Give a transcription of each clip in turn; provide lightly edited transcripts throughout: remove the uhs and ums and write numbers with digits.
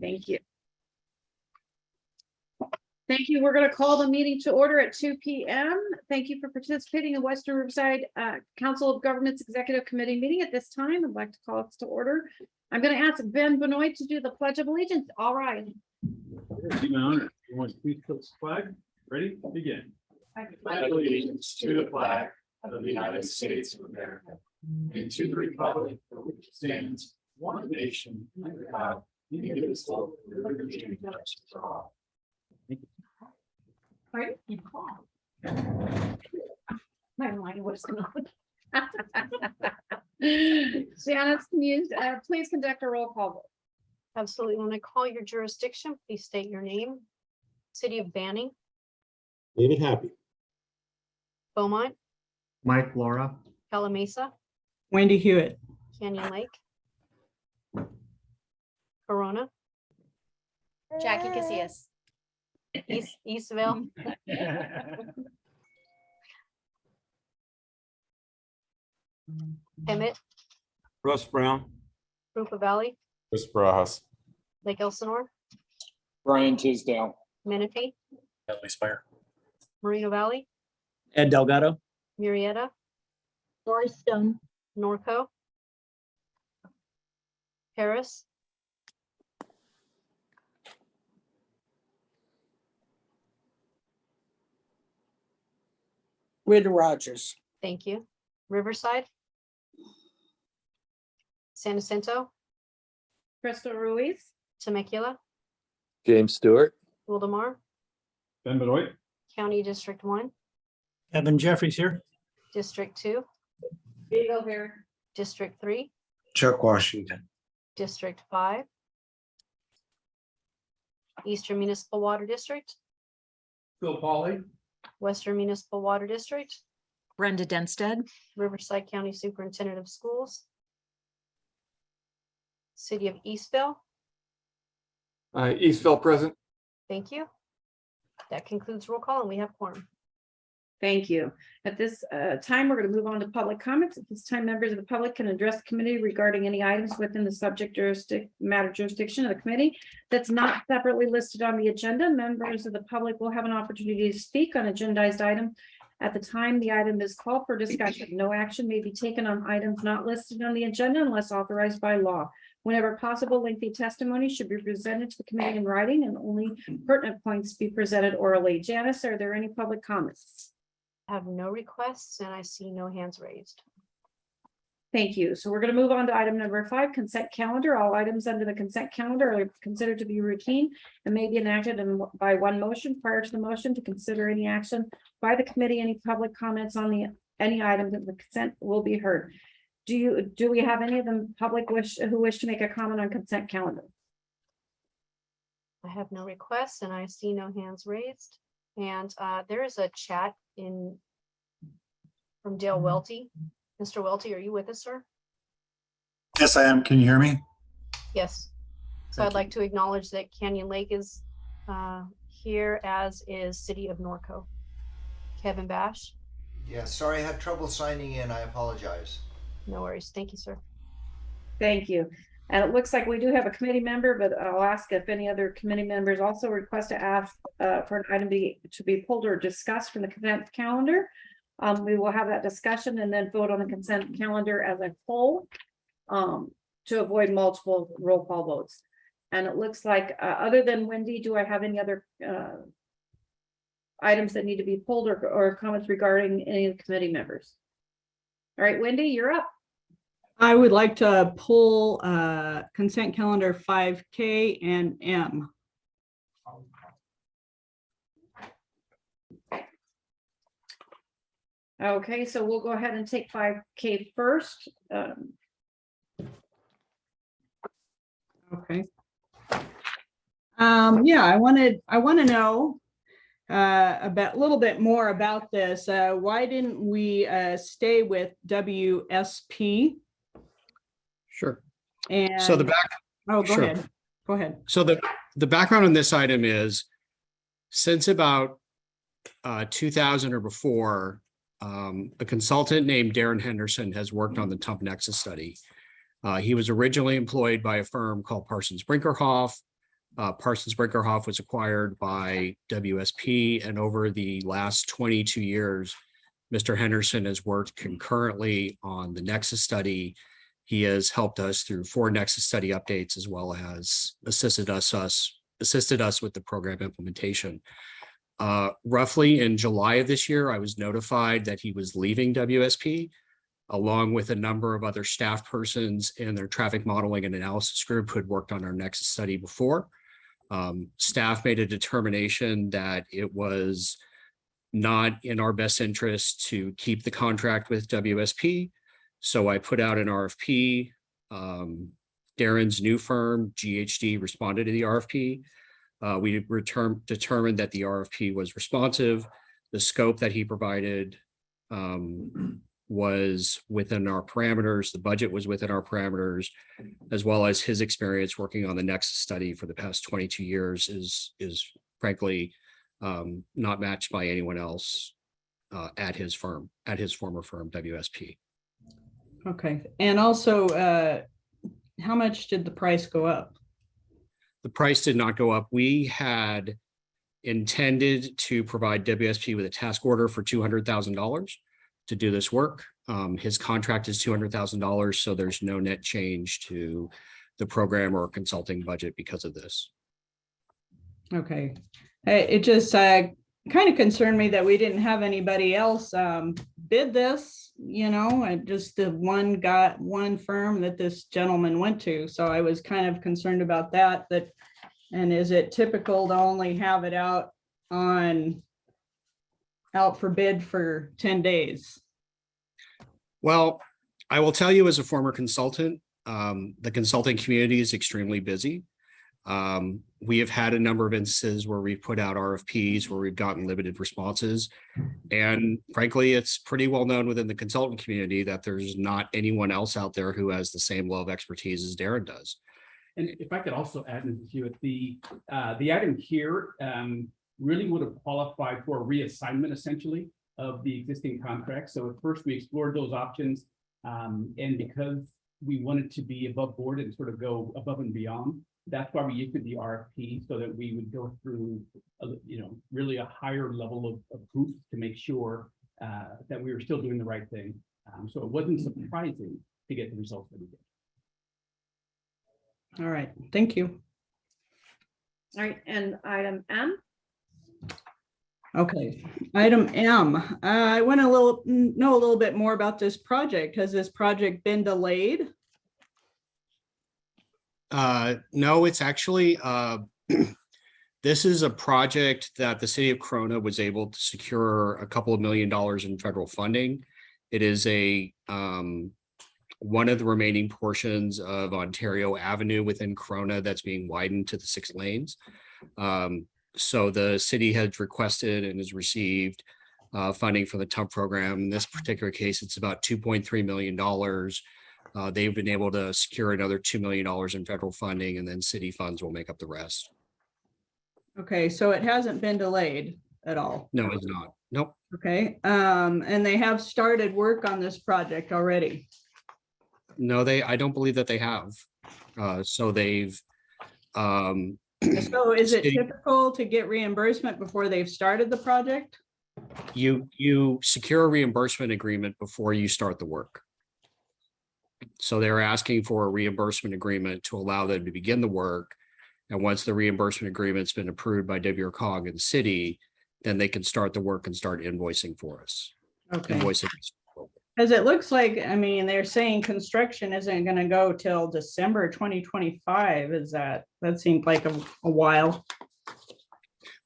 Thank you. Thank you. We're going to call the meeting to order at 2 p.m. Thank you for participating in Western Riverside Council of Governments Executive Committee meeting at this time. I'd like to call us to order. I'm going to ask Ben Benoit to do the Pledge of Allegiance. All right. Honor. You want to please put the flag? Ready? Begin. I pledge allegiance to the flag of the United States of America and to the republic for which it stands, one nation, under God, indivisible, with liberty and justice for all. Right. My mind was going. Janice, can you please conduct a roll call vote? Absolutely. When I call your jurisdiction, please state your name. City of Banning, David Happy. Beaumont, Mike Laura. Calamasa, Wendy Hewitt. Canyon Lake, Corona, Jackie Casillas. Eastville, Emmett, Russ Brown. Rupa Valley, Chris Barajas. Lake Elsinore, Brian Tisdale. Menifee, Dudley Spire. Moreno Valley, Ed Delgado. Murrieta, Dory Stone. Norco, Harris, Rita Rogers. thank you. Riverside, San Jacinto, Crystal Ruiz, Temecula, James Stewart. Wildemar, Ben Benoit. County District 1, Evan Jeffries here. District 2, Eagle here. District 3, Chuck Washington. District 5, Eastern Municipal Water District, Phil Pauly. Western Municipal Water District, Brenda Denstead. Riverside County Superintendent of Schools, City of Eastville. Eastville present. Thank you. That concludes roll call and we have quorum. Thank you. At this time, we're going to move on to public comments. At this time, members of the public can address the committee regarding any items within the subject matter jurisdiction of the committee that's not separately listed on the agenda. Members of the public will have an opportunity to speak on agendized item at the time the item is called for discussion. No action may be taken on items not listed on the agenda unless authorized by law. Whenever possible, lengthy testimony should be presented to the committee in writing and only pertinent points be presented orally. Janice, are there any public comments? I have no requests and I see no hands raised. Thank you. So we're going to move on to item number 5, consent calendar. All items under the consent calendar are considered to be routine and may be enacted by one motion. Prior to the motion to consider any action by the committee, any public comments on any items of the consent will be heard. Do we have any of the public who wish to make a comment on consent calendar? I have no requests and I see no hands raised. And there is a chat from Dale Welty. Mr. Welty, are you with us, sir? Yes, I am. Can you hear me? Yes. So I'd like to acknowledge that Canyon Lake is here, as is City of Norco. Kevin Bash, Yeah, sorry, I had trouble signing in. I apologize. no worries. Thank you, sir. Thank you. And it looks like we do have a committee member, but I'll ask if any other committee members also request to ask for an item to be pulled or discussed from the consent calendar. We will have that discussion and then vote on the consent calendar as a whole to avoid multiple roll call votes. And it looks like other than Wendy, do I have any other items that need to be pulled or comments regarding any of the committee members? All right, Wendy, you're up. I would like to pull consent calendar 5K and M. Okay, so we'll go ahead and take 5K first. Okay. Yeah, I want to know about a little bit more about this. Why didn't we stay with WSP? Sure. And So the back. oh, go sure. ahead. Go ahead. So the background on this item is since about 2000 or before, a consultant named Darren Henderson has worked on the Tump Nexus study. He was originally employed by a firm called Parsons Brinkerhoff. Parsons Brinkerhoff was acquired by WSP, and over the last 22 years, Mr. Henderson has worked concurrently on the Nexus study. He has helped us through 4 Nexus study updates, as well as assisted us with the program implementation. Roughly in July of this year, I was notified that he was leaving WSP, along with a number of other staff persons in their traffic modeling and analysis group who had worked on our Nexus study before. Staff made a determination that it was not in our best interest to keep the contract with WSP. So I put out an RFP. Darren's new firm, GHD, responded to the RFP. We determined that the RFP was responsive. The scope that he provided was within our parameters. The budget was within our parameters, as well as his experience working on the Nexus study for the past 22 years is frankly not matched by anyone else at his former firm, WSP. Okay, and also, how much did the price go up? The price did not go up. We had intended to provide WSP with a task order for $200,000 to do this work. His contract is $200,000, so there's no net change to the program or consulting budget because of this. Okay, it just kind of concerned me that we didn't have anybody else bid this, and just the one firm that this gentleman went to. So I was kind of concerned about that. And is it typical to only have it out for bid for 10 days? Well, I will tell you as a former consultant, the consulting community is extremely busy. We have had a number of instances where we've put out RFPs where we've gotten limited responses. And frankly, it's pretty well known within the consultant community that there's not anyone else out there who has the same level of expertise as Darren does. And if I could also add into it, the item here really would have qualified for a reassignment essentially of the existing contract. So at first we explored those options, and because we wanted to be above board and sort of go above and beyond, that's why we issued the RFP, so that we would go through, really a higher level of hoops to make sure that we were still doing the right thing. So it wasn't surprising to get the results that we did. All right, thank you. All right, and item M. Okay, item M. I want to know a little bit more about this project. Has this project been delayed? No, it's actually, this is a project that the city of Corona was able to secure a couple of $1 million in federal funding. It is one of the remaining portions of Ontario Avenue within Corona that's being widened to the 6 lanes. So the city has requested and has received funding for the TUMP program. In this particular case, it's about $2.3 million. They've been able to secure another $2 million in federal funding, and then city funds will make up the rest. Okay, so it hasn't been delayed at all? No, it's not. Nope. Okay, and they have started work on this project already? No, I don't believe that they have. So they've. So is it typical to get reimbursement before they've started the project? You secure a reimbursement agreement before you start the work. So they're asking for a reimbursement agreement to allow them to begin the work. And once the reimbursement agreement's been approved by WRCOG and the city, then they can start the work and start invoicing for us. Okay. Invoicing. Because it looks like, they're saying construction isn't going to go till December 2025. That seemed like a while.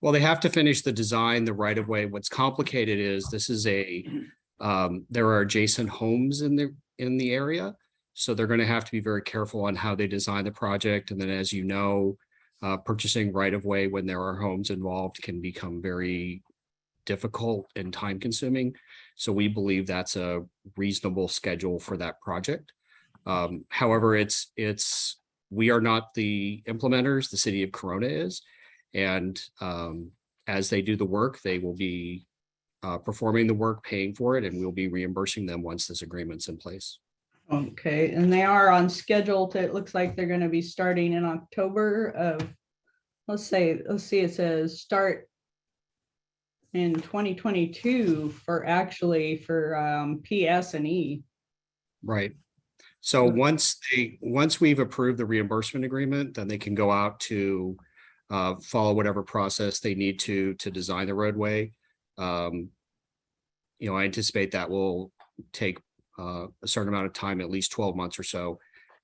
Well, they have to finish the design, the right of way. What's complicated is this is there are adjacent homes in the area. So they're going to have to be very careful on how they design the project. And then, as you know, purchasing right of way when there are homes involved can become very difficult and time consuming. So we believe that's a reasonable schedule for that project. However, we are not the implementers, the city of Corona is. And as they do the work, they will be performing the work, paying for it, and we'll be reimbursing them once this agreement's in place. Okay, and they are on schedule to, it looks like they're gonna be starting in October of, let's see, it says start in 2022 for actually for PS and E. Right. So once we've approved the reimbursement agreement, then they can go out to follow whatever process they need to design the roadway. I anticipate that will take a certain amount of time, at least 12 months or so.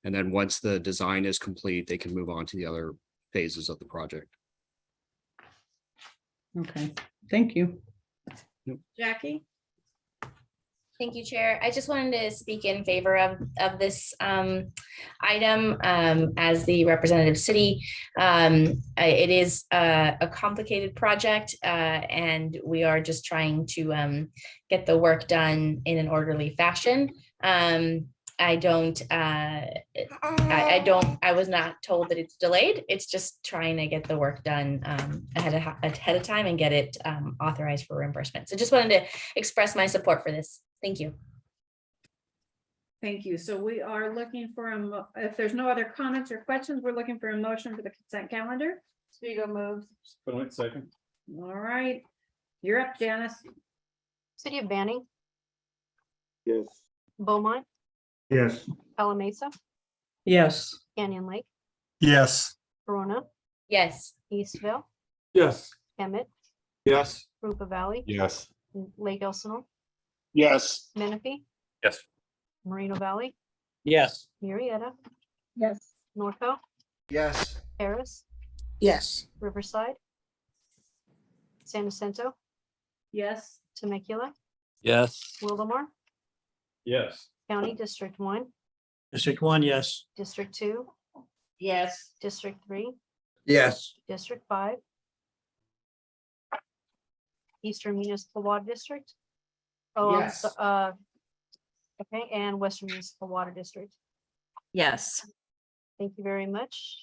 And then once the design is complete, they can move on to the other phases of the project. Okay, thank you. Jackie? Thank you, Chair. I just wanted to speak in favor of this item as the representative city. It is a complicated project and we are just trying to get the work done in an orderly fashion. I was not told that it's delayed. It's just trying to get the work done ahead of time and get it authorized for reimbursement. So just wanted to express my support for this. Thank you. Thank you. So we are looking for, if there's no other comments or questions, we're looking for a motion for the consent calendar. Spiegel moves. Benoit second. All right. You're up, Janice. City of Banning, Yes. Beaumont, Yes. Ella Mesa, Yes. Canyon Lake, Yes. Corona, Yes. Eastville, Yes. Emmett, Yes. Rupa Valley, Yes. Lake Elsinore, Yes. Menifee, Yes. Moreno Valley, Yes. Murrieta, Yes. Norco, Yes. Harris, Yes. Riverside, San Jacinto, Yes. Temecula, Yes. Wildomar, Yes. County District 1, District 1, yes. District 2, Yes. District 3, Yes. District 5, Eastern Municipal Water District. Oh, Yes. okay, and Western Municipal Water District. Yes. Thank you very much.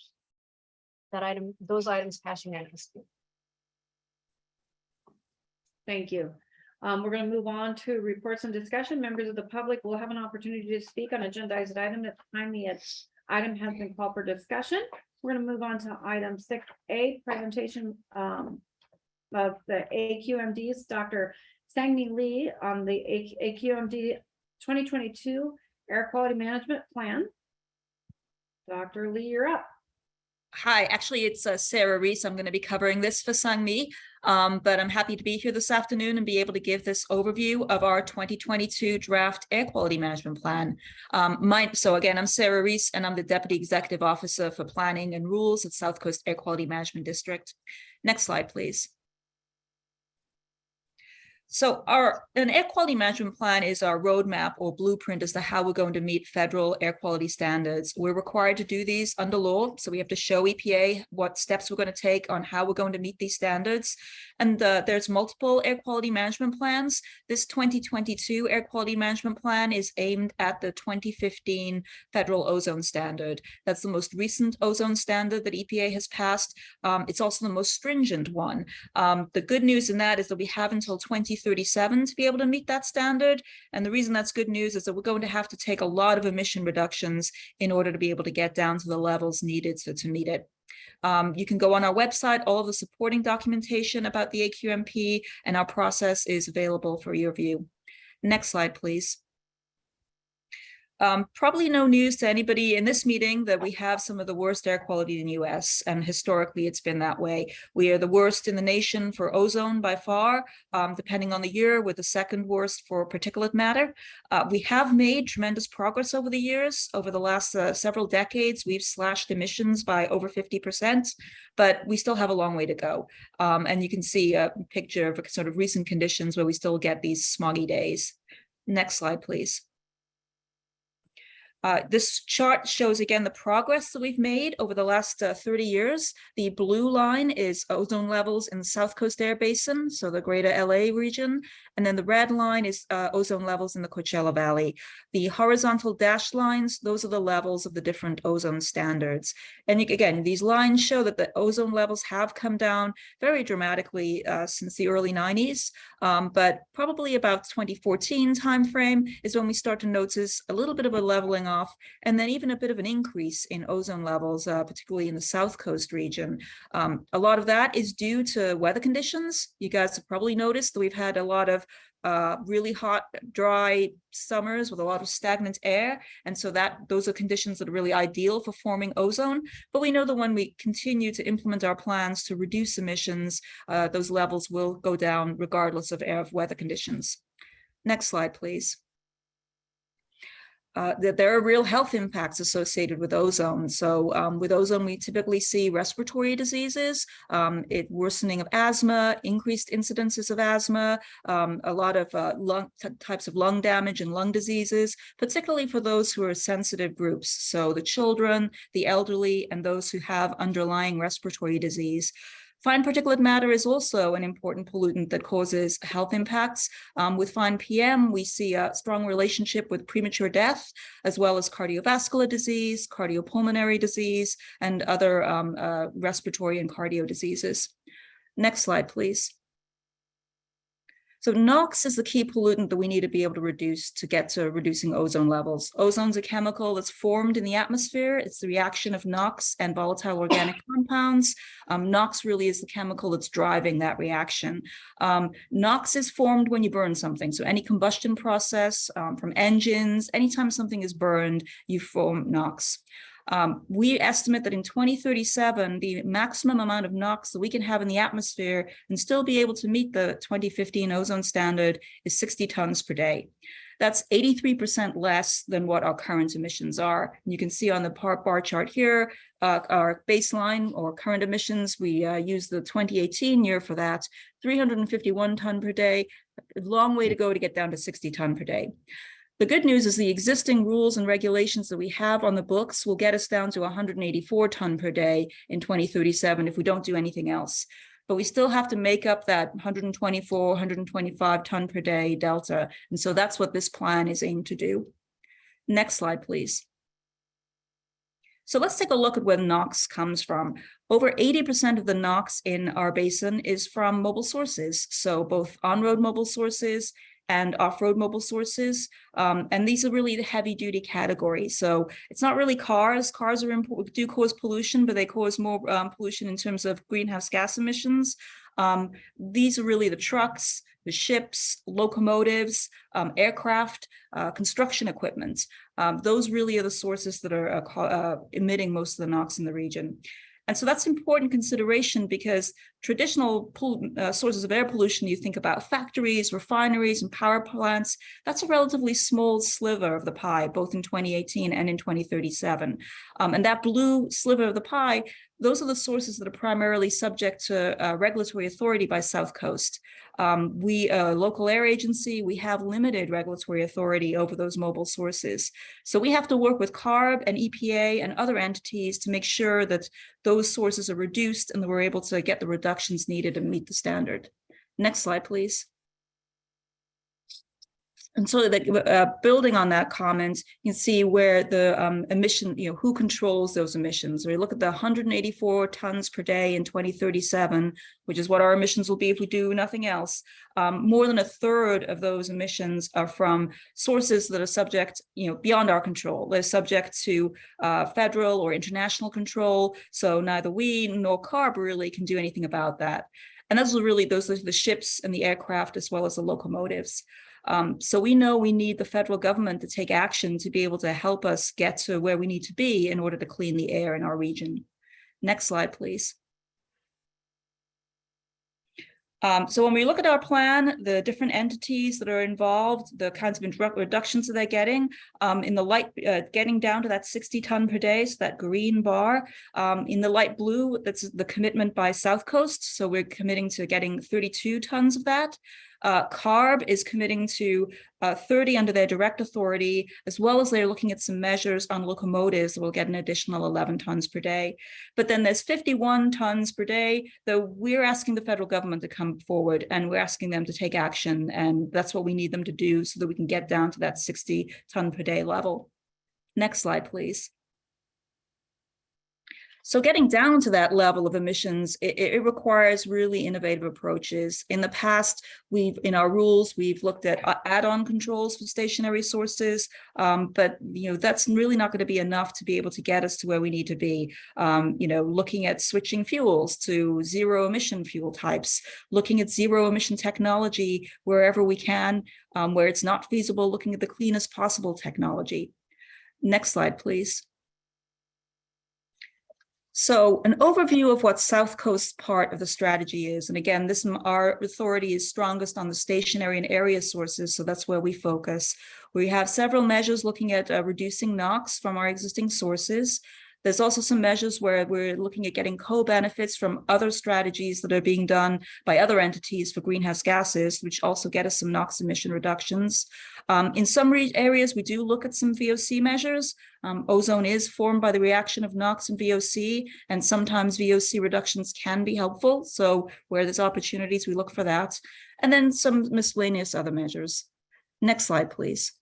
Those items pass unanimously. Thank you. We're going to move on to reports and discussion. Members of the public will have an opportunity to speak on agendized item at the time the item has been called for discussion. We're going to move on to item 6A, presentation of the AQMD's Dr. Sang-Mi Lee on the AQMD 2022 Air Quality Management Plan. Dr. Lee, you're up. Hi, actually, it's Sarah Reese. I'm going to be covering this for Sang-Mi, but I'm happy to be here this afternoon and be able to give this overview of our 2022 draft air quality management plan. So again, I'm Sarah Reese, and I'm the Deputy Executive Officer for Planning and Rules at South Coast Air Quality Management District. Next slide, please. So an air quality management plan is our roadmap or blueprint as to how we're going to meet federal air quality standards. We're required to do these under law. So we have to show EPA what steps we're going to take on how we're going to meet these standards. And there's multiple air quality management plans. This 2022 air quality management plan is aimed at the 2015 federal ozone standard. That's the most recent ozone standard that EPA has passed. It's also the most stringent one. The good news in that is that we have until 2037 to be able to meet that standard. And the reason that's good news is that we're going to have to take a lot of emission reductions in order to be able to get down to the levels needed to meet it. You can go on our website, all of the supporting documentation about the AQMP, and our process is available for your view. Next slide, please. Probably no news to anybody in this meeting that we have some of the worst air quality in the US, and historically it's been that way. We are the worst in the nation for ozone by far, depending on the year. We're the second worst for particulate matter. We have made tremendous progress over the years. Over the last several decades, we've slashed emissions by over 50%, but we still have a long way to go. And you can see a picture of sort of recent conditions where we still get these smoggy days. Next slide, please. This chart shows again the progress that we've made over the last 30 years. The blue line is ozone levels in the South Coast Air Basin, so the greater LA region, And then the red line is ozone levels in the Coachella Valley. The horizontal dashed lines, those are the levels of the different ozone standards. And again, these lines show that the ozone levels have come down very dramatically since the early 90s, but probably about 2014 timeframe is when we start to notice a little bit of a leveling off, and then even a bit of an increase in ozone levels, particularly in the South Coast region. A lot of that is due to weather conditions. You guys have probably noticed that we've had a lot of really hot, dry summers with a lot of stagnant air. And so those are conditions that are really ideal for forming ozone. But we know that when we continue to implement our plans to reduce emissions, those levels will go down regardless of weather conditions. Next slide, please. That there are real health impacts associated with ozone. So with ozone, we typically see respiratory diseases, worsening of asthma, increased incidences of asthma, a lot of types of lung damage and lung diseases, particularly for those who are sensitive groups. So the children, the elderly, and those who have underlying respiratory disease. Fine particulate matter is also an important pollutant that causes health impacts. With fine PM, we see a strong relationship with premature death, as well as cardiovascular disease, cardiopulmonary disease, and other respiratory and cardio diseases. Next slide, please. So NOx is the key pollutant that we need to be able to reduce to get to reducing ozone levels. Ozone's a chemical that's formed in the atmosphere. It's the reaction of NOx and volatile organic compounds. NOx really is the chemical that's driving that reaction. NOx is formed when you burn something. So any combustion process from engines, anytime something is burned, you form NOx. We estimate that in 2037, the maximum amount of NOx that we can have in the atmosphere and still be able to meet the 2015 ozone standard is 60 tons per day. That's 83% less than what our current emissions are. You can see on the bar chart here, our baseline or current emissions, we use the 2018 year for that, 351 ton per day, a long way to go to get down to 60 ton per day. The good news is the existing rules and regulations that we have on the books will get us down to 184 ton per day in 2037 if we don't do anything else. But we still have to make up that 124, 125 ton per day delta. And so that's what this plan is aimed to do. Next slide, please. So let's take a look at where NOx comes from. Over 80% of the NOx in our basin is from mobile sources. So both on-road mobile sources and off-road mobile sources. And these are really the heavy duty category. So it's not really cars. Cars do cause pollution, but they cause more pollution in terms of greenhouse gas emissions. These are really the trucks, the ships, locomotives, aircraft, construction equipment. Those really are the sources that are emitting most of the NOx in the region. And so that's important consideration because traditional sources of air pollution, you think about factories, refineries, and power plants, that's a relatively small sliver of the pie, both in 2018 and in 2037. And that blue sliver of the pie, those are the sources that are primarily subject to regulatory authority by South Coast. We, local air agency, we have limited regulatory authority over those mobile sources. So we have to work with CARB and EPA and other entities to make sure that those sources are reduced and that we're able to get the reductions needed to meet the standard. Next slide, please. And so building on that comment, you can see where the emission, who controls those emissions. We look at the 184 tons per day in 2037, which is what our emissions will be if we do nothing else. More than a third of those emissions are from sources that are subject, beyond our control. They're subject to federal or international control. So neither we nor CARB really can do anything about that. And those are the ships and the aircraft as well as the locomotives. So we know we need the federal government to take action to be able to help us get to where we need to be in order to clean the air in our region. Next slide, please. So when we look at our plan, the different entities that are involved, the kinds of reductions that they're getting, in the light, getting down to that 60 ton per day, so that green bar, in the light blue, that's the commitment by South Coast. So we're committing to getting 32 tons of that. CARB is committing to 30 under their direct authority, as well as they're looking at some measures on locomotives that will get an additional 11 tons per day. But then there's 51 tons per day, though we're asking the federal government to come forward and we're asking them to take action. And that's what we need them to do so that we can get down to that 60 ton per day level. Next slide, please. So getting down to that level of emissions, it requires really innovative approaches. In the past, in our rules, we've looked at add-on controls for stationary sources, but that's really not going to be enough to be able to get us to where we need to be. Looking at switching fuels to zero emission fuel types, looking at zero emission technology wherever we can, where it's not feasible, looking at the cleanest possible technology. Next slide, please. So an overview of what South Coast part of the strategy is. And again, our authority is strongest on the stationary and area sources, so that's where we focus. We have several measures looking at reducing NOx from our existing sources. There's also some measures where we're looking at getting co-benefits from other strategies that are being done by other entities for greenhouse gases, which also get us some NOx emission reductions. In some areas, we do look at some VOC measures. Ozone is formed by the reaction of NOx and VOC, and sometimes VOC reductions can be helpful. So where there's opportunities, we look for that. And then some miscellaneous other measures. Next slide, please.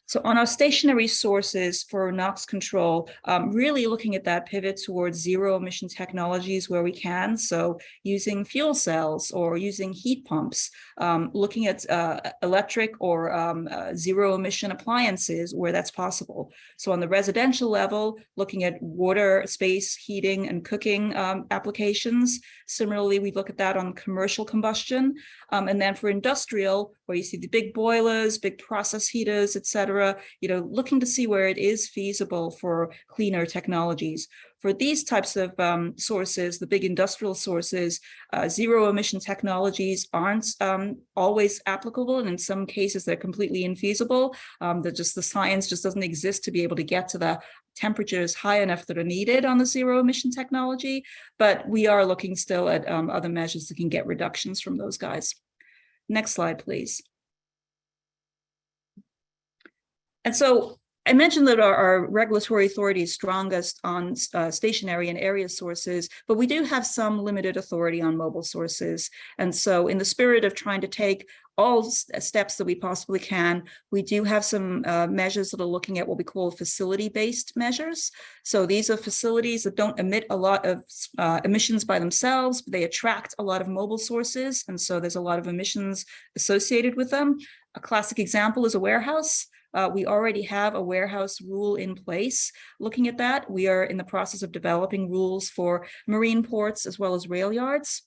So on our stationary sources for NOx control, really looking at that pivot towards zero emission technologies where we can. So using fuel cells or using heat pumps, looking at electric or zero emission appliances where that's possible. So on the residential level, looking at water, space, heating and cooking applications. Similarly, we look at that on commercial combustion. And then for industrial, where you see the big boilers, big process heaters, et cetera, looking to see where it is feasible for cleaner technologies. For these types of sources, the big industrial sources, zero emission technologies aren't always applicable. And in some cases, they're completely infeasible. The science just doesn't exist to be able to get to the temperatures high enough that are needed on the zero emission technology. But we are looking still at other measures that can get reductions from those guys. Next slide, please. And so I mentioned that our regulatory authority is strongest on stationary and area sources, but we do have some limited authority on mobile sources. And so in the spirit of trying to take all steps that we possibly can, we do have some measures that are looking at what we call facility-based measures. So these are facilities that don't emit a lot of emissions by themselves, but they attract a lot of mobile sources. And so there's a lot of emissions associated with them. A classic example is a warehouse. We already have a warehouse rule in place. Looking at that, we are in the process of developing rules for marine ports as well as rail yards.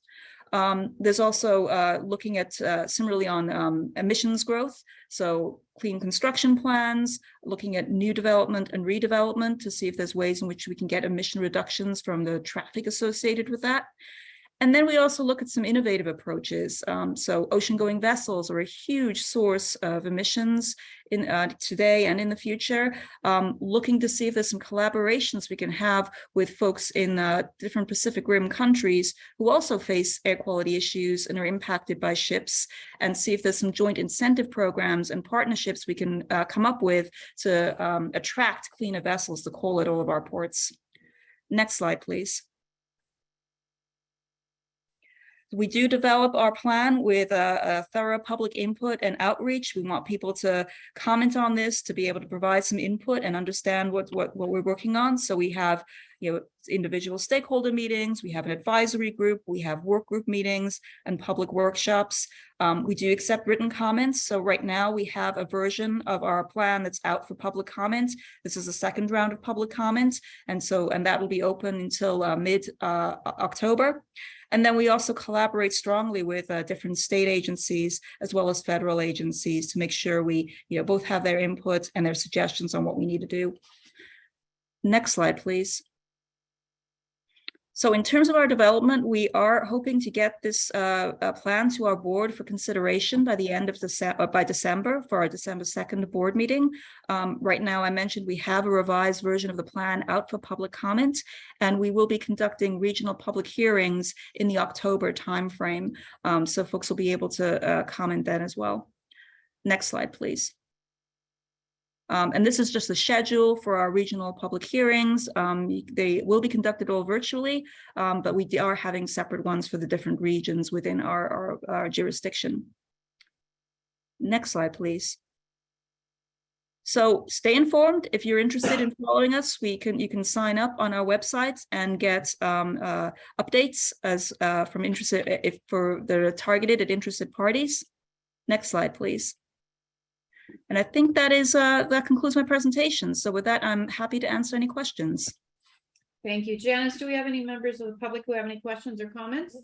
There's also looking at similarly on emissions growth. So clean construction plans, looking at new development and redevelopment to see if there's ways in which we can get emission reductions from the traffic associated with that. And then we also look at some innovative approaches. So ocean-going vessels are a huge source of emissions in today and in the future. Looking to see if there's some collaborations we can have with folks in different Pacific Rim countries who also face air quality issues and are impacted by ships, and see if there's some joint incentive programs and partnerships we can come up with to attract cleaner vessels to call at all of our ports. Next slide, please. We do develop our plan with a thorough public input and outreach. We want people to comment on this, to be able to provide some input and understand what we're working on. So we have individual stakeholder meetings, we have an advisory group, we have work group meetings and public workshops. We do accept written comments. So right now we have a version of our plan that's out for public comments. This is the second round of public comments. And that will be open until mid-October. And then we also collaborate strongly with different state agencies as well as federal agencies to make sure we both have their input and their suggestions on what we need to do. Next slide, please. So in terms of our development, we are hoping to get this plan to our board for consideration by the end of December for our December 2nd board meeting. Right now, I mentioned we have a revised version of the plan out for public comment, and we will be conducting regional public hearings in the October timeframe. So folks will be able to comment then as well. Next slide, please. And this is just the schedule for our regional public hearings. They will be conducted all virtually, but we are having separate ones for the different regions within our jurisdiction. Next slide, please. So stay informed. If you're interested in following us, you can sign up on our website and get updates as from interested for the targeted at interested parties. Next slide, please. And I think that concludes my presentation. So with that, I'm happy to answer any questions. Thank you. Janice, do we have any members of the public who have any questions or comments?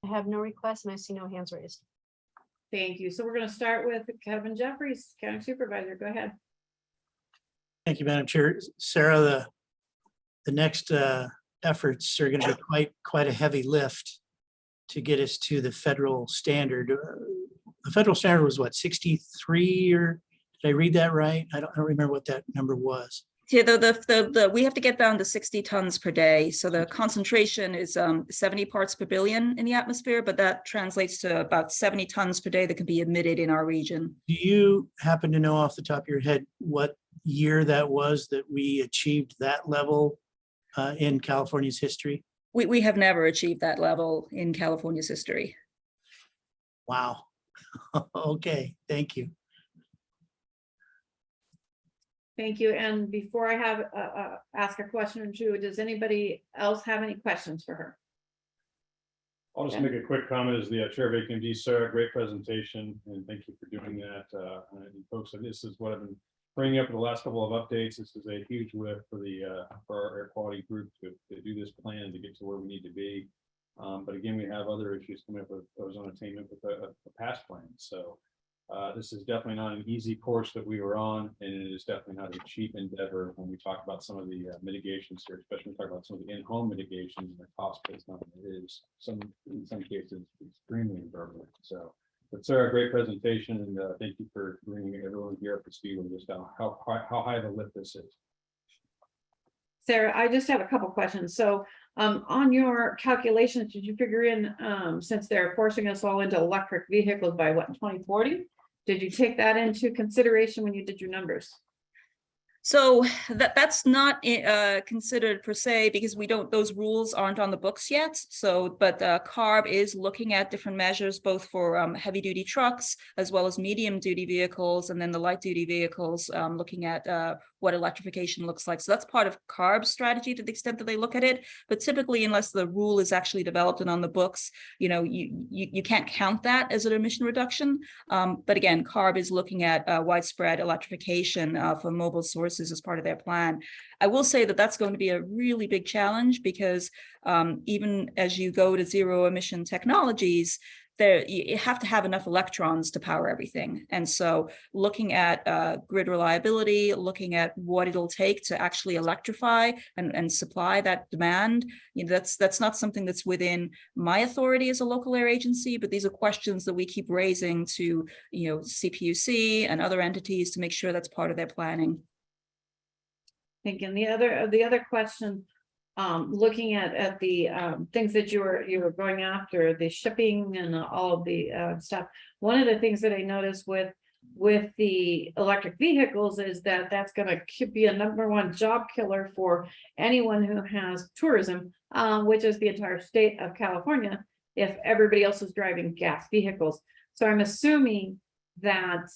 I have no requests and I see no hands raised. Thank you. So we're going to start with Kevin Jeffries, County Supervisor. Go ahead. Thank you, Madam Chair. Sarah, the next efforts are going to be quite a heavy lift to get us to the federal standard. The federal standard was what, 63, or did I read that right? I don't remember what that number was. Yeah, we have to get down to 60 tons per day. So the concentration is 70 parts per billion in the atmosphere, but that translates to about 70 tons per day that can be emitted in our region. Do you happen to know off the top of your head what year that was that we achieved that level in California's history? We have never achieved that level in California's history. Wow. Okay, thank you. Thank you. And before I have ask a question or two, does anybody else have any questions for her? I'll just make a quick comment as the chair of AKMD, Sarah, great presentation, and thank you for doing that. And folks, this is what I've been bringing up in the last couple of updates. This is a huge lift for our air quality group to do this plan to get to where we need to be. But again, we have other issues coming up with ozone attainment with the past plan. So this is definitely not an easy course that we were on, and it is definitely not a cheap endeavor when we talk about some of the mitigations here, especially when we talk about some of the in-home mitigations and the cost based on it is in some cases extremely exorbitant. So, but Sarah, great presentation, and thank you for bringing everyone here up to speed with just how high of a lift this is. Sarah, I just have a couple questions. So on your calculations, did you figure in, since they're forcing us all into electric vehicles by what, 2040? Did you take that into consideration when you did your numbers? So that's not considered per se, because those rules aren't on the books yet. So, but CARB is looking at different measures, both for heavy duty trucks as well as medium duty vehicles, and then the light duty vehicles, looking at what electrification looks like. So that's part of CARB's strategy to the extent that they look at it. But typically, unless the rule is actually developed and on the books, you can't count that as an emission reduction. But again, CARB is looking at widespread electrification for mobile sources as part of their plan. I will say that that's going to be a really big challenge, because even as you go to zero emission technologies, you have to have enough electrons to power everything. And so looking at grid reliability, looking at what it'll take to actually electrify and supply that demand, that's not something that's within my authority as a local air agency, but these are questions that we keep raising to CPUC and other entities to make sure that's part of their planning. Thinking the other question, looking at the things that you were going after, the shipping and all of the stuff. One of the things that I noticed with the electric vehicles is that that's going to be a #1 job killer for anyone who has tourism, which is the entire state of California, if everybody else is driving gas vehicles. So I'm assuming that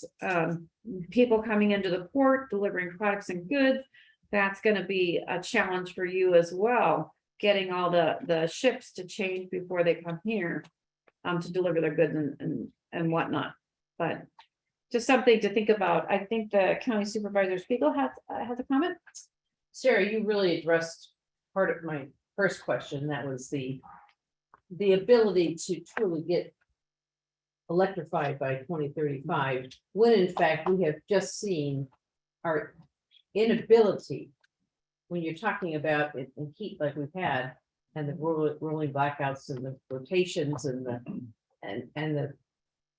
people coming into the port, delivering products and goods, that's going to be a challenge for you as well, getting all the ships to change before they come here to deliver their goods and whatnot. But just something to think about. I think the County Supervisor Spiegel has a comment. Sarah, you really addressed part of my first question. That was the ability to truly get electrified by 2035, when in fact we have just seen our inability, when you're talking about it in heat like we've had, and the rolling blackouts and the rotations and the,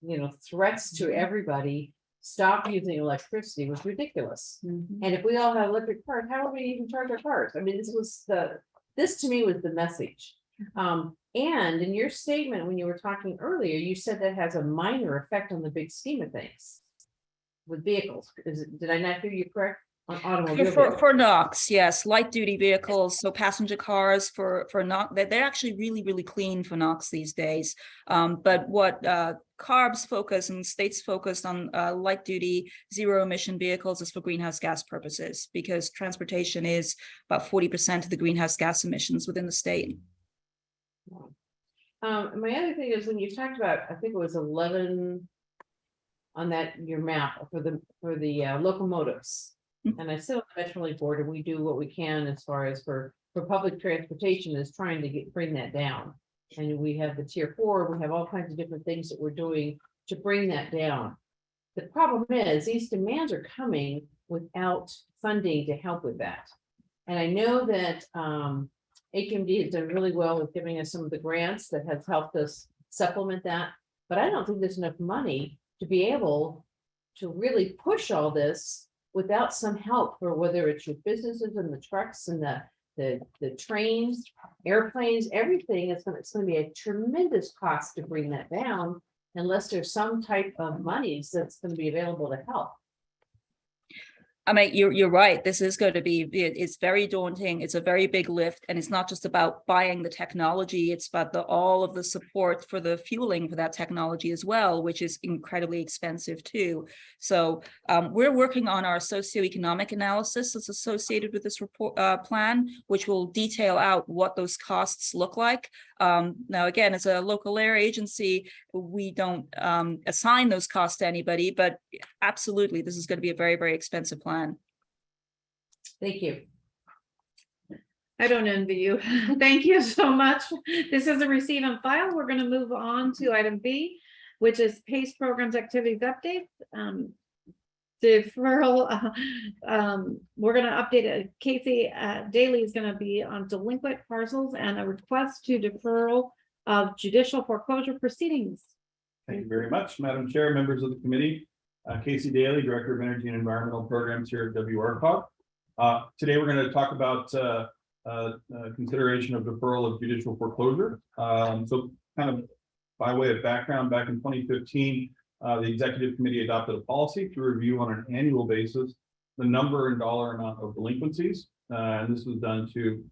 you know, threats to everybody, stop using electricity was ridiculous. And if we all had electric cars, how would we even charge our cars? I mean, this to me was the message. And in your statement, when you were talking earlier, you said that has a minor effect on the big scheme of things with vehicles. Did I not hear you correct? On automobile vehicles? For NOx, yes, light duty vehicles, so passenger cars for NOx, they're actually really clean for NOx these days. But what CARB's focus and states focused on light duty zero emission vehicles is for greenhouse gas purposes, because transportation is about 40% of the greenhouse gas emissions within the state. My other thing is when you talked about, I think it was 11 on that, your map for the locomotives. And I sit on the Metro Link board, and we do what we can as far as for public transportation is trying to bring that down. And we have the tier 4, we have all kinds of different things that we're doing to bring that down. The problem is these demands are coming without funding to help with that. And I know that HMD has done really well with giving us some of the grants that has helped us supplement that. But I don't think there's enough money to be able to really push all this without some help, for whether it's your businesses and the trucks and the trains, airplanes, everything. It's going to be a tremendous cost to bring that down unless there's some type of monies that's going to be available to help. I mean, you're right. This is going to be, it's very daunting. It's a very big lift, and it's not just about buying the technology. It's about all of the support for the fueling for that technology as well, which is incredibly expensive too. So we're working on our socioeconomic analysis that's associated with this report plan, which will detail out what those costs look like. Now, again, as a local air agency, we don't assign those costs to anybody, but absolutely, this is going to be a very expensive plan. Thank you. I don't envy you. Thank you so much. This is a receive and file. We're going to move on to item B, which is PACE programs activities updates. Deferral. We're going to update it. Casey Daly is going to be on delinquent parcels and a request to deferral of judicial foreclosure proceedings. Thank you very much, Madam Chair, members of the committee. Casey Daly, Director of Energy and Environmental Programs here at WRCOG. Today, we're going to talk about consideration of deferral of judicial foreclosure. So kind of by way of background, back in 2015, the executive committee adopted a policy to review on an annual basis the number and dollar amount of delinquencies. And this was done to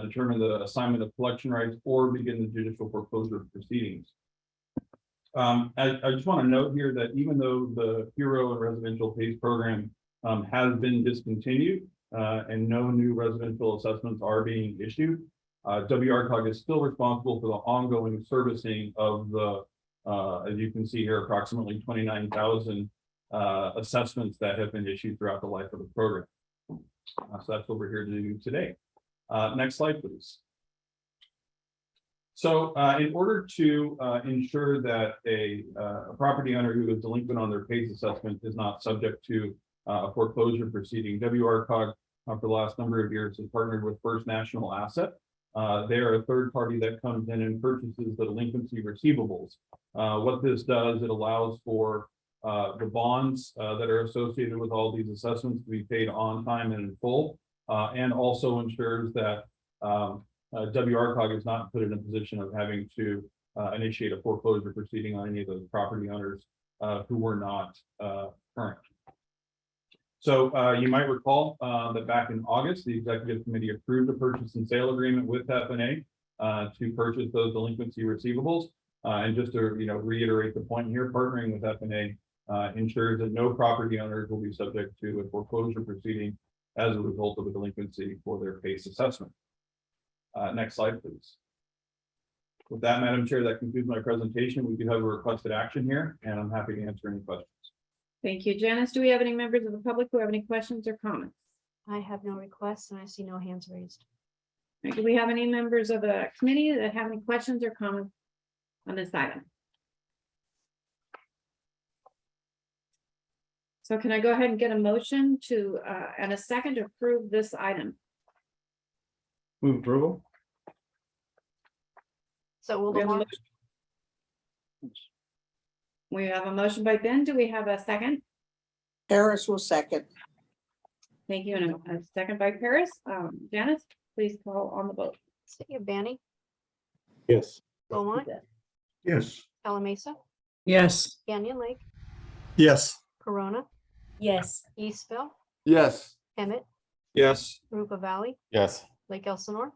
determine the assignment of collection rights or begin the judicial foreclosure proceedings. I just want to note here that even though the Hero and Residential PACE program has been discontinued and no new residential assessments are being issued, WRCOG is still responsible for the ongoing servicing of the, as you can see here, approximately 29,000 assessments that have been issued throughout the life of the program. So that's what we're here to do today. Next slide, please. So in order to ensure that a property owner who is delinquent on their PACE assessment is not subject to a foreclosure proceeding, WRCOG for the last number of years has partnered with First National Asset. They are a third party that comes in and purchases the delinquency receivables. What this does, it allows for the bonds that are associated with all these assessments to be paid on time and in full, and also ensures that WRCOG is not put in a position of having to initiate a foreclosure proceeding on any of those property owners who were not current. So you might recall that back in August, the executive committee approved a purchase and sale agreement with FNA to purchase those delinquency receivables. And just to reiterate the point here, partnering with FNA ensures that no property owners will be subject to a foreclosure proceeding as a result of a delinquency for their PACE assessment. Next slide, please. With that, Madam Chair, that concludes my presentation. We do have a requested action here, and I'm happy to answer any questions. Thank you, Janice. Do we have any members of the public who have any questions or comments? I have no requests and I see no hands raised. Do we have any members of the committee that have any questions or comments on this item? So can I go ahead and get a motion to and a second to approve this item? Move approval. So We have a Wildemar, motion- we have a motion by Ben. Do we have a second? Harris will second. Thank you. And a second by Paris. Janice, please call on the vote. City of Banny, Yes. Beaumont, Yes. Calamasa, Yes. Canyon Lake, Yes. Corona, Yes. Eastville, Yes. Emmett, Yes. Rupa Valley, Yes. Lake Elsinore,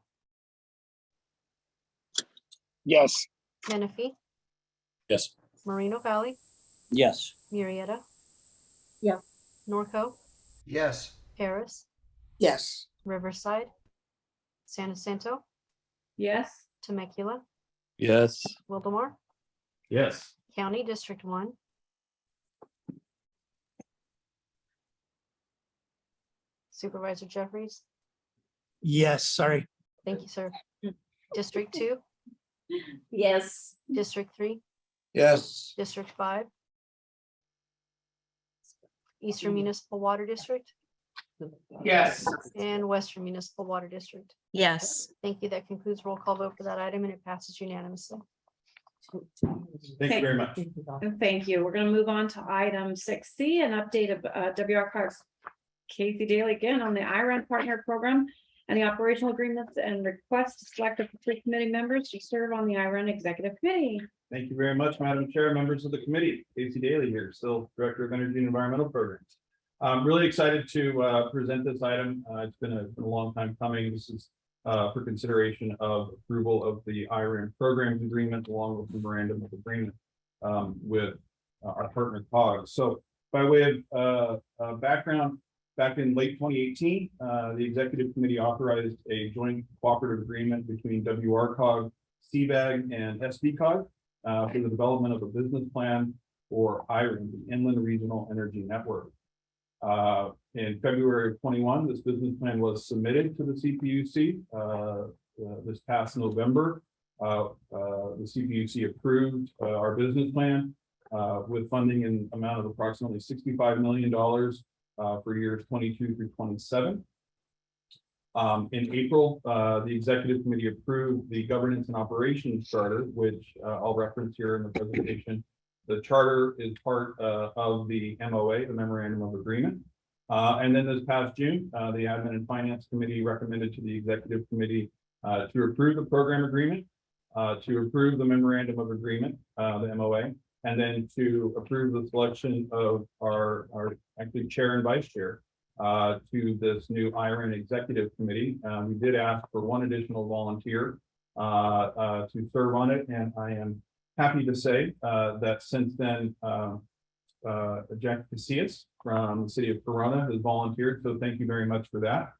Yes. Menifee, Yes. Moreno Valley, Yes. Murrieta. Yeah. Norco, Yes. Paris, Yes. Riverside, San Jacinto, Yes. Temecula, Yes. Wildemar, Yes. County District 1. Supervisor Jeffries, Yes, sorry. thank you, sir. District 2, Yes. District 3, Yes. District 5. Eastern Municipal Water District Yes. and Western Municipal Water District. Yes. Thank you. That concludes roll call vote for that item and it passes unanimously. Thank you very much. And thank you. We're gonna move on to item 6C, an update of WRCOG's Casey Daly again on the IRAN partner program and the operational agreements and request to select the three committee members to serve on the IRAN executive committee. Thank you very much, Madam Chair, members of the committee. Casey Daly here, still Director of Energy and Environmental Programs. I'm really excited to present this item. It's been a long time coming. This is for consideration of approval of the IRAN programs agreement along with the memorandum of agreement with our partner COG. So by way of background, back in late 2018, the executive committee authorized a joint cooperative agreement between WRCOG, CVAG, and SDCOG for the development of a business plan for IREN, the Inland Regional Energy Network. In February of 21, this business plan was submitted to the CPUC. This past November, the CPUC approved our business plan with funding in amount of approximately $65 million for years 22 through 27. In April, the executive committee approved the governance and operations charter, which I'll reference here in the presentation. The charter is part of the MOA, the memorandum of agreement. And then this past June, the admin and finance committee recommended to the executive committee to approve the program agreement, to approve the memorandum of agreement, the MOA, and then to approve the selection of our actually chair and vice chair to this new IRAN executive committee. We did ask for one additional volunteer to serve on it, and I am happy to say that since then, Jack Casillas from the city of Corona has volunteered, so thank you very much for that.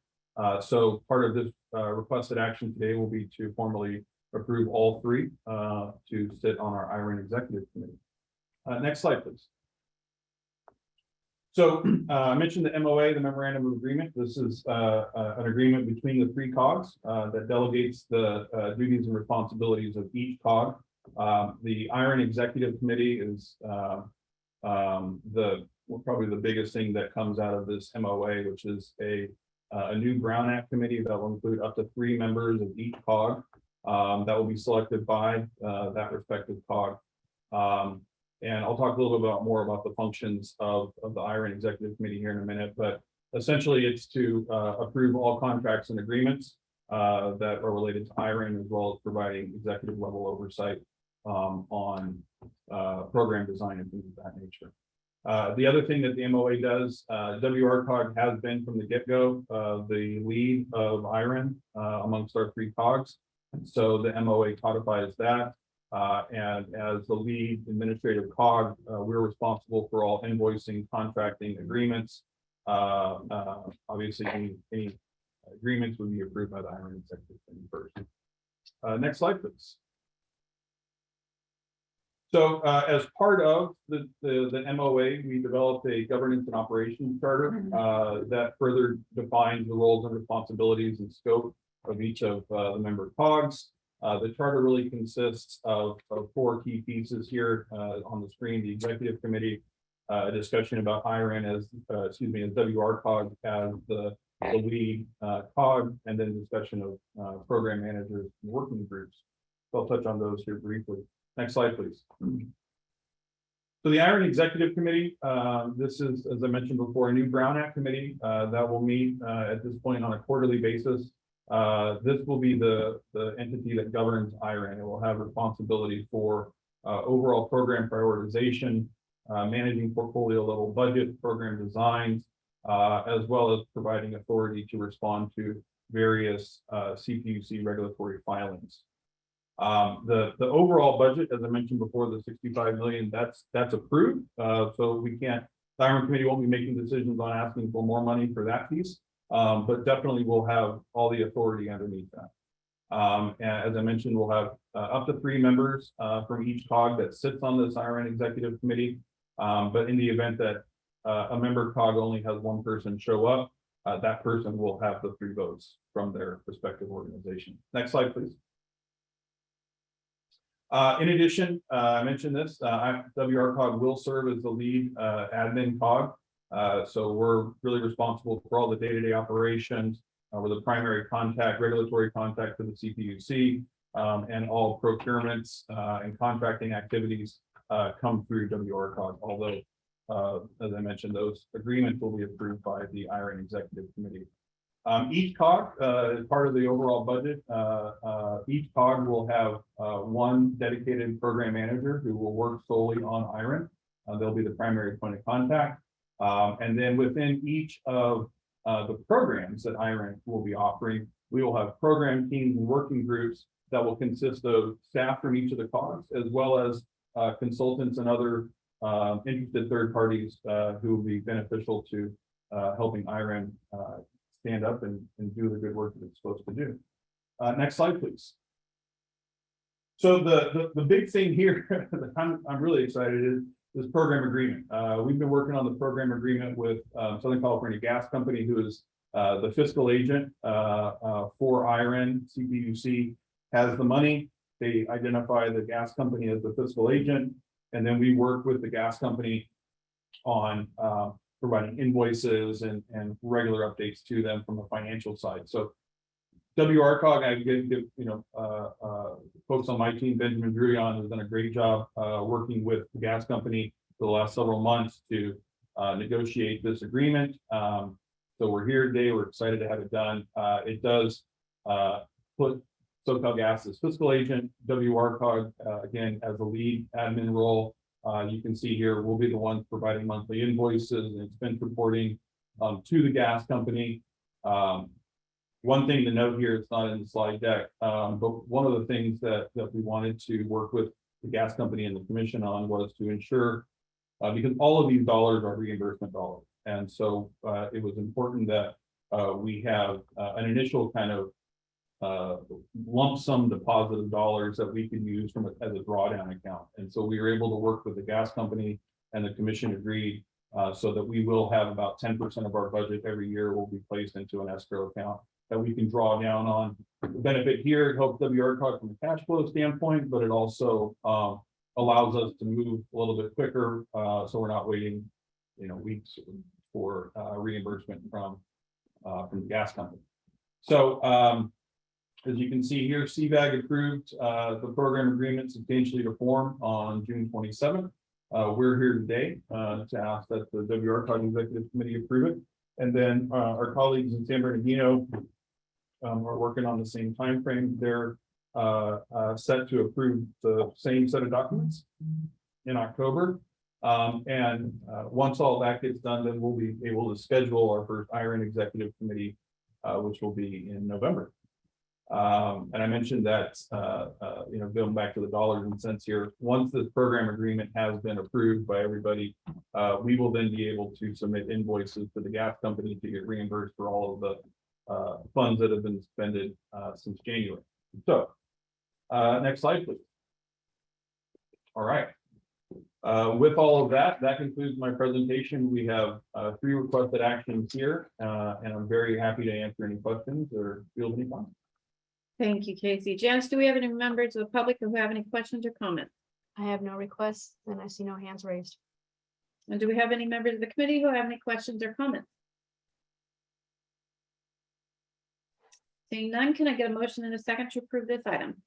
So part of this requested action today will be to formally approve all three to sit on our IRAN executive committee. Next slide, please. So I mentioned the MOA, the memorandum of agreement. This is an agreement between the three COGs that delegates the duties and responsibilities of each COG. The IRAN executive committee is probably the biggest thing that comes out of this MOA, which is a new Brown Act committee that will include up to 3 members of each COG that will be selected by that respective COG. And I'll talk a little bit more about the functions of the IRAN executive committee here in a minute, but essentially it's to approve all contracts and agreements that are related to IRAN, as well as providing executive level oversight on program design and things of that nature. The other thing that the MOA does, WRCOG has been from the get-go the lead of IRAN amongst our 3 COGs. So the MOA codifies that. And as the lead administrative COG, we're responsible for all invoicing, contracting agreements. Obviously, any agreements would be approved by the IRAN executive committee first. Next slide, please. So as part of the MOA, we developed a governance and operations charter that further defines the roles and responsibilities and scope of each of the member COGs. The charter really consists of 4 key pieces here on the screen. The executive committee, a discussion about IRAN as WRCOG as the lead COG, and then discussion of program managers and working groups. So I'll touch on those here briefly. Next slide, please. So the Iron Executive Committee, this is, as I mentioned before, a new Brown Act committee that will meet at this point on a quarterly basis. This will be the entity that governs IREN. It will have responsibility for overall program prioritization, managing portfolio level budget, program designs, as well as providing authority to respond to various CPUC regulatory filings. The overall budget, as I mentioned before, the 65 million, that's approved. So we can't, the IREN committee won't be making decisions on asking for more money for that piece. But definitely we'll have all the authority underneath that. And as I mentioned, we'll have up to 3 members from each COG that sits on this IREN executive committee. But in the event that a member COG only has 1 person show up, that person will have the 3 votes from their respective organization. Next slide, please. In addition, I mentioned this, WRCOG will serve as the lead admin COG. So we're really responsible for all the day-to-day operations. We're the primary contact, regulatory contact for the CPUC, and all procurements and contracting activities come through WRCOG. Although, as I mentioned, those agreements will be approved by the IREN Executive Committee. Each COG, as part of the overall budget, each COG will have 1 dedicated program manager who will work solely on IREN. They'll be the primary point of contact. And then within each of the programs that IREN will be offering, we will have program teams and working groups that will consist of staff from each of the COGs, as well as consultants and other interested third parties who will be beneficial to helping IREN stand up and do the good work that it's supposed to do. Next slide, please. So the big thing here that I'm really excited is this program agreement. We've been working on the program agreement with Southern California Gas Company, who is the fiscal agent for IREN. CPUC has the money. They identify the gas company as the fiscal agent, and then we work with the gas company on providing invoices and regular updates to them from the financial side. So WRCOG, I give folks on my team, Benjamin Druyon has done a great job working with the gas company for the last several months to negotiate this agreement. So we're here today. We're excited to have it done. It does put SoCalGas as fiscal agent, WRCOG again as the lead admin role. You can see here we'll be the ones providing monthly invoices and expense reporting to the gas company. One thing to note here, it's not in the slide deck, but one of the things that we wanted to work with the gas company and the commission on was to ensure, because all of these dollars are reimbursement dollars. And so it was important that we have an initial kind of lump sum deposit of dollars that we can use as a drawdown account. And so we were able to work with the gas company, and the commission agreed so that we will have about 10% of our budget every year will be placed into an escrow account that we can draw down on. The benefit here, it helps WRCOG from a cash flow standpoint, but it also allows us to move a little bit quicker, so we're not waiting, weeks for reimbursement from the gas company. So as you can see here, CVAG approved the program agreement substantially to form on June 27th. We're here today to ask that the WRCOG Executive Committee approve it. And then our colleagues in San Bernardino are working on the same time frame. They're set to approve the same set of documents in October. And once all that gets done, then we'll be able to schedule our first IREN Executive Committee, which will be in November. And I mentioned that, going back to the dollars and cents here, once this program agreement has been approved by everybody, we will then be able to submit invoices to the gas company to get reimbursed for all of the funds that have been expended since January. So next slide, please. All right. With all of that, that concludes my presentation. We have 3 requested actions here, and I'm very happy to answer any questions or field any comments. Thank you, Casey. Janice, do we have any members of the public who have any questions or comments? I have no requests and I see no hands raised. And do we have any members of the committee who have any questions or comments? Seeing none, can I get a motion in a second to approve this item?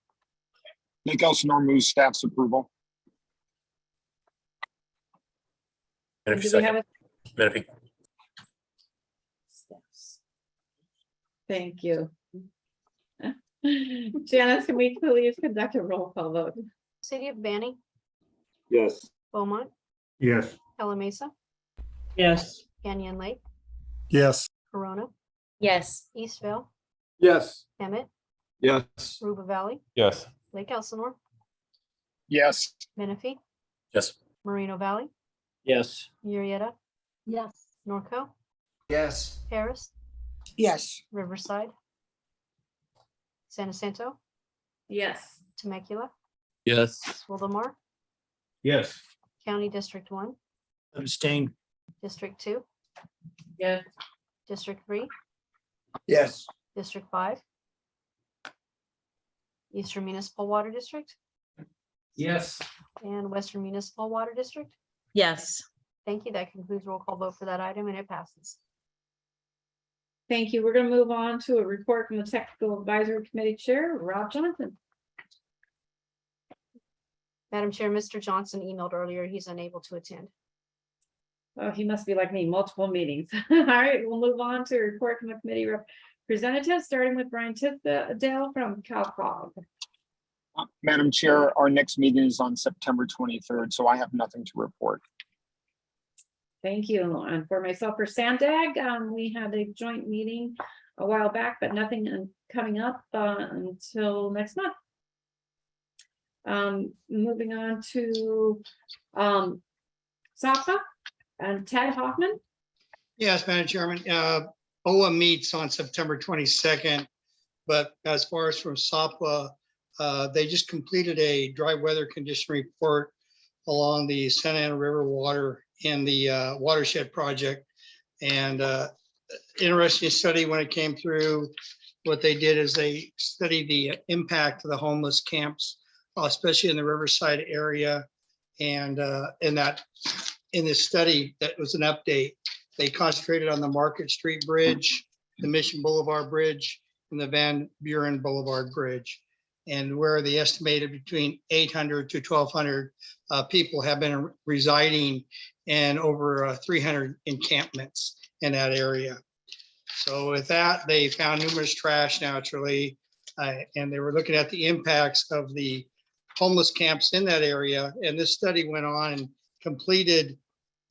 Lake Elsinore moves staff's approval. And do we have a- Menifee. Thank you. Janice, can we please conduct a roll call vote? City of Banning, Yes. Beaumont, Yes. Ella Mesa, Yes. Canyon Lake, Yes. Corona, Yes. Eastvale, Yes. Emmett, Yes. Ruba Valley, Yes. Lake Elsinore, Yes. Menifee, Yes. Moreno Valley, Yes. Murrieta, Yes. Norco, Yes. Harris, Yes. Riverside, San Jacinto, Yes. Temecula, Yes. Wildomar, Yes. County District 1, Abstain. District 2, Yes. District 3, Yes. District 5, Eastern Municipal Water District, Yes. and Western Municipal Water District. Yes. Thank you. That concludes roll call vote for that item, and it passes. Thank you. We're going to move on to a report from the Technical Advisory Committee Chair, Rob Johnson. Madam Chair, Mr. Johnson emailed earlier. He's unable to attend. Oh, he must be like me, multiple meetings. All right, we'll move on to a report from the committee representatives, starting with Brian Tisdale from CalCog. Madam Chair, our next meeting is on September 23rd, so I have nothing to report. Thank you. And for myself, for Sandag, we had a joint meeting a while back, but nothing coming up until next month. Moving on to SAPA and Ted Hoffman. Yes, Madam Chairman, OA meets on September 22nd, but as far as from SAPA, they just completed a dry weather condition report along the Santa Ana River water in the watershed project. And interesting study when it came through. What they did is they studied the impact of the homeless camps, especially in the Riverside area. And in this study, that was an update. They concentrated on the Market Street Bridge, the Mission Boulevard Bridge, and the Van Buren Boulevard Bridge. And where they estimated between 800 to 1,200 people have been residing in over 300 encampments in that area. So with that, they found numerous trash naturally, and they were looking at the impacts of the homeless camps in that area. And this study went on and completed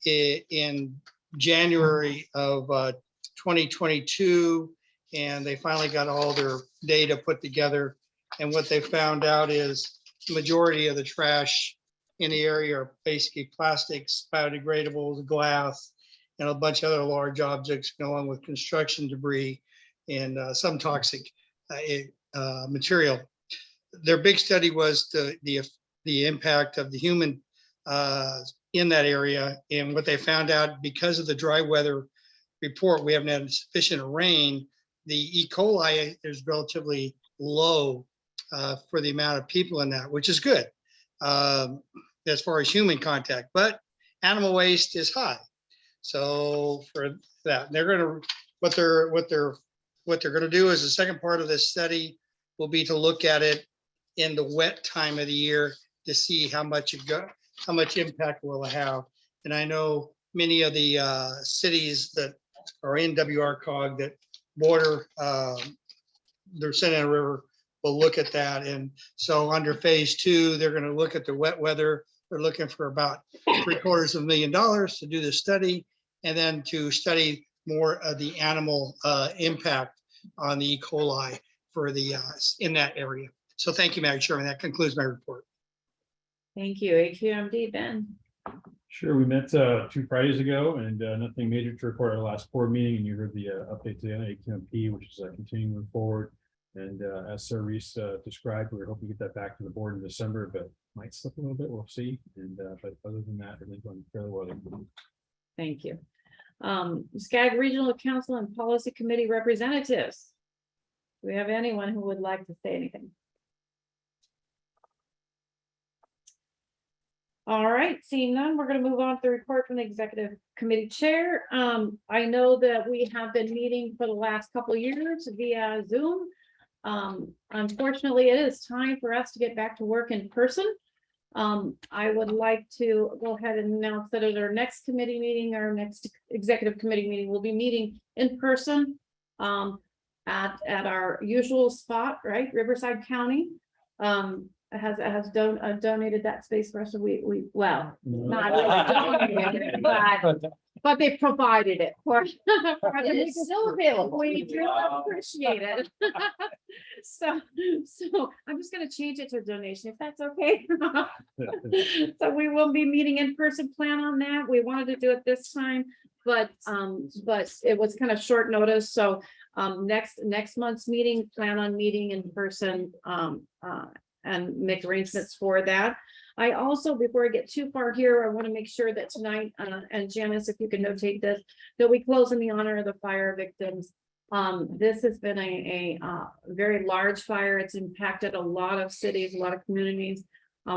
in January of 2022. And they finally got all their data put together. And what they found out is the majority of the trash in the area are basically plastics, biodegradables, glass, and a bunch of other large objects along with construction debris and some toxic material. Their big study was the impact of the human in that area. And what they found out, because of the dry weather report, we haven't had sufficient rain, the E. coli is relatively low for the amount of people in that, which is good as far as human contact, but animal waste is high. So for that, they're going to, what they're going to do is the second part of this study will be to look at it in the wet time of the year to see how much impact will it have. And I know many of the cities that are in WRCOG that border the Santa Ana River will look at that. And so under phase 2, they're going to look at the wet weather. They're looking for about $750,000 to do the study, and then to study more of the animal impact on the E. coli for the in that area. So thank you, Madam Chairman. That concludes my report. Thank you. AQMD, Ben. Sure, we met 2 Fridays ago and nothing major to report at our last board meeting, and you heard the update today on AQMP, which is continuing to move forward. And as Sir Reese described, we're hoping to get that back to the board in December, but might slip a little bit, we'll see. And but other than that, everything's going fairly well. Thank you. SCAG Regional Council and Policy Committee representatives. Do we have anyone who would like to say anything? All right, seeing none, we're going to move on to the report from the Executive Committee Chair. I know that we have been meeting for the last couple of years via Zoom. Unfortunately, it is time for us to get back to work in person. I would like to go ahead and announce that at our next committee meeting, our next executive committee meeting, we'll be meeting in person. At our usual spot, right, Riverside County. Has donated that space for us, so we, well, not really donated, but they provided it for. It's still available. We do appreciate it. So I'm just gonna change it to a donation, if that's okay. So we will be meeting in person, plan on that. We wanted to do it this time, but it was kind of short notice, so next month's meeting, plan on meeting in person, and make arrangements for that. I also, before I get too far here, I want to make sure that tonight, and Janice, if you can notate this, that we close in the honor of the fire victims. This has been a very large fire. It's impacted a lot of cities, a lot of communities.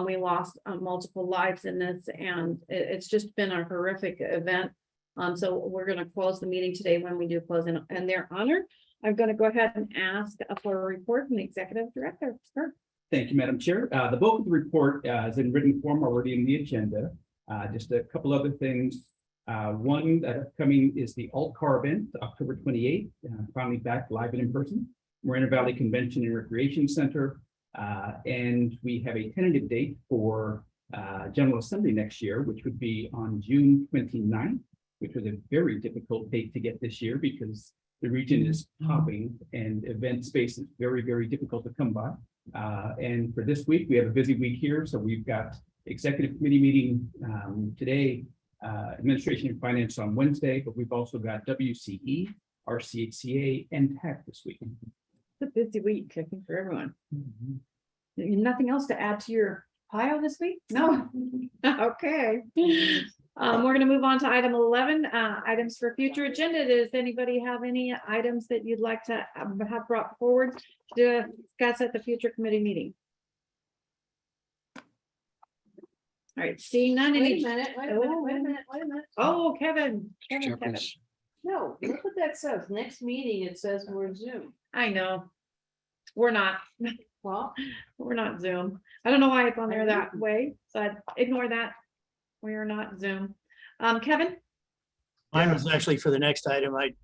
We lost multiple lives in this, and it's just been a horrific event. So we're going to close the meeting today when we do close in their honor. I'm going to go ahead and ask for a report from the executive director. Sure. Thank you, Madam Chair. The bulk of the report is in written form already in the agenda. Just a couple other things. One that upcoming is the Alt-Car event, October 28th, finally back live and in person. Moreno Valley Convention and Recreation Center. And we have a tentative date for General Assembly next year, which would be on June 29th, which was a very difficult date to get this year because the region is popping and event space is very, very difficult to come by. And for this week, we have a busy week here. So we've got executive committee meeting today, administration and finance on Wednesday, but we've also got WCE, RCHCA, and TAC this week. It's a busy week, I think, for everyone. Nothing else to add to your pile this week? No. Okay. We're going to move on to item 11, items for future agenda. Does anybody have any items that you'd like to have brought forward to discuss at the future committee meeting? All right, seeing none. Wait a minute. Oh, Kevin. No, look what that says. Next meeting, it says we're Zoom. I know. We're not. Well, we're not Zoom. I don't know why it's on there that way, but ignore that. We are not Zoom. Kevin? Mine was actually for the next item. It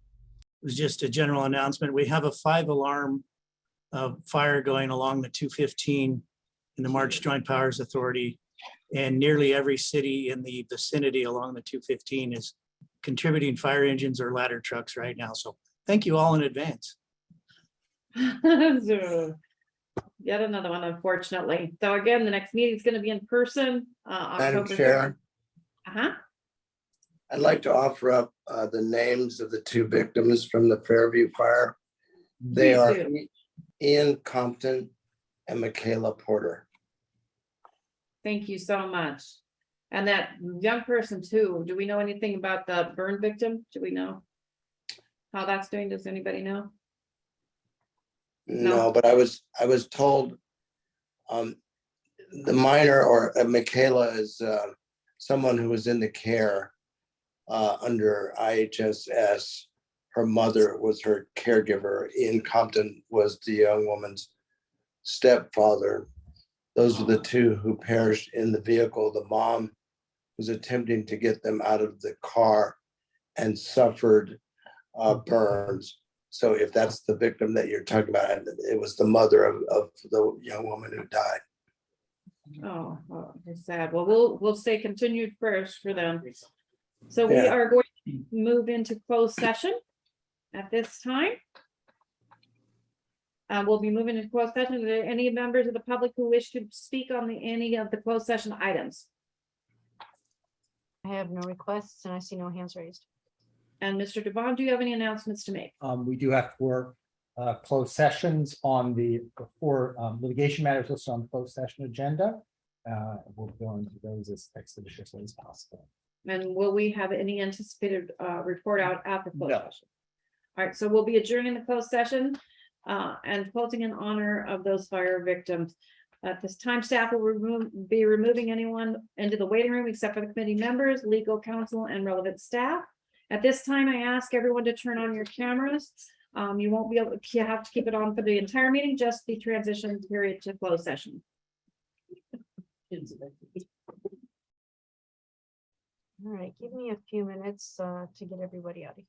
was just a general announcement. We have a 5-alarm fire going along the 215 in the March Joint Powers Authority. And nearly every city in the vicinity along the 215 is contributing fire engines or ladder trucks right now. So thank you all in advance. Yet another one, unfortunately. So again, the next meeting is going to be in person. Madam October Chair, 3rd. I'd like to offer up the names of the 2 victims from the Fairview fire. They Please are do. Ian Compton and Michaela Porter. Thank you so much. And that young person too, do we know anything about the burn victim? Do we know how that's doing? Does anybody know? No, but I was told the minor or Michaela is someone who was in the care under IHSS. Her mother was her caregiver. Ian Compton was the young woman's stepfather. Those were the 2 who perished in the vehicle. The mom was attempting to get them out of the car and suffered burns. So if that's the victim that you're talking about, it was the mother of the young woman who died. Oh, it's sad. Well, we'll say continued prayers for them. So we Yeah. are going to move into closed session at this time. We'll be moving into closed session. Are there any members of the public who wish to speak on any of the closed session items? I have no requests and I see no hands raised. And Mr. Devon, do you have any announcements to make? We do have 4 closed sessions on the 4 litigation matters listed on the closed session agenda. We'll go into those as expeditiously as possible. And will we have any anticipated report out after closed No. session? All right, so we'll be adjourning the closed session and closing in honor of those fire victims. At this time, staff will be removing anyone into the waiting room except for the committee members, legal counsel, and relevant staff. At this time, I ask everyone to turn on your cameras. You won't be able, you have to keep it on for the entire meeting, just the transition period to closed session. All right, give me a few minutes to get everybody out of here.